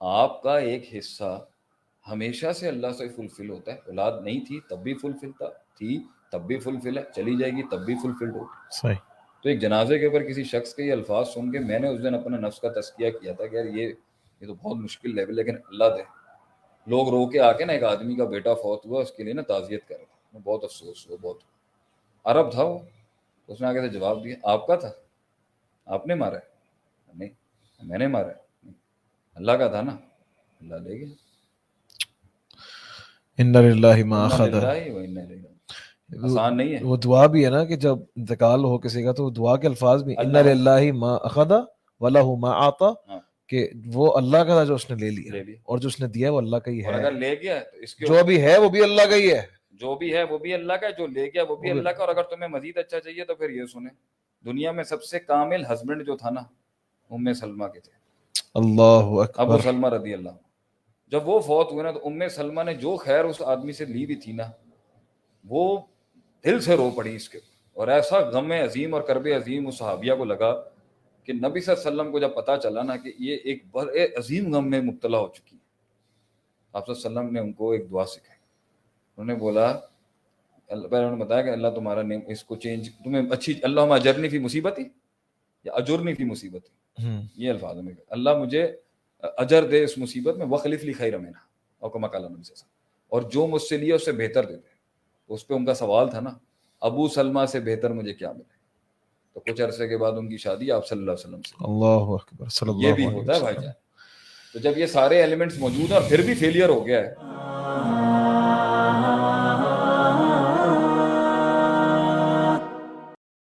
آپ کا ایک حصہ ہمیشہ سے اللہ سے فلفل ہوتا ہے. اولاد نہیں تھی تب بھی فلفل تھی تب بھی فلفل ہے, چلی جائے گی تب بھی فلفلڈ ہوگی. صحیح. تو ایک جنازے کے اوپر کسی شخص کے یہ الفاظ سن کے میں نے اس دن اپنا نفس کا تزکیہ کیا تھا کہ یار یہ تو بہت مشکل لیول, لیکن اللہ دے. لوگ رو کے آ کے نا ایک آدمی کا بیٹا فوت ہوا, اس کے لیے نا تعزیت کر رہا, بہت افسوس ہوا, بہت عرب تھا وہ. اس نے آگے سے جواب دیا, آپ کا تھا, آپ نے مارا ہے؟ نہیں, میں نے مارا ہے. اللہ کا تھا نا, اللہ لے گیا. اِنَّ لِلَّهِ مَا اِنَّ أَخَذَ. لِلَّهِ وَإِنَّا إِلَيْهِ راجعون. آسان نہیں ہے. وہ دعا بھی ہے نا کہ جب انتقال ہو کسی کا تو دعا کے الفاظ بھی اِنَّ لِلَّهِ مَا أَخَذَ وَلَهُ مَا أَعْطَى, کہ وہ اللہ کا تھا جو اس نے لے لیا, اور جو اس نے دیا وہ اللہ کا ہی اور ہے. اگر لے گیا تو اس کے جو بھی ہے وہ بھی اللہ کا ہی ہے, جو بھی ہے وہ بھی اللہ کا, جو لے گیا وہ بھی اللہ کا. اور اگر تمہیں مزید اچھا چاہیے تو پھر یہ سنیں, دنیا میں سب سے کامل ہسبینڈ جو تھا نا ام سلمہ کے تھے. اللہ اکبر. ابو سلمہ رضی اللہ عنہ جب وہ فوت ہوئے نا تو ام سلمہ نے جو خیر اس آدمی سے لی بھی تھی نا, وہ دل سے رو پڑی اس کے. اور ایسا غم عظیم اور کرب عظیم اس صحابیہ کو لگا کہ نبی صلی اللہ علیہ وسلم کو جب پتہ چلا نا کہ یہ ایک بڑے عظیم غم میں مبتلا ہو چکی ہے, آپ صلی اللہ علیہ وسلم نے ان کو ایک دعا سکھائی. انہوں نے بولا, پہلے انہوں نے بتایا کہ اللہ تمہارا نیم اس کو چینج, تمہیں اچھی, اللہم اجرنی فی مصیبتی یا اجرنی فی مصیبتی, یہ الفاظ میں اللہ مجھے اجر دے اس مصیبت میں, وخلف لی خیر منہا, اور کما قال نبی صلی اللہ علیہ وسلم, اور جو مجھ سے لیا اس سے بہتر دے دے. اس پہ ان کا سوال تھا نا, ابو سلمہ سے بہتر مجھے کیا ملے. تو کچھ عرصے کے بعد ان کی شادی آپ صلی اللہ علیہ وسلم سے. اللہ اکبر صلی یہ اللہ بھی علیہ ہوتا ہے بھائی وسلم. جان. تو جب یہ سارے ایلیمنٹس موجود ہیں اور پھر بھی فیلئر ہو گیا ہے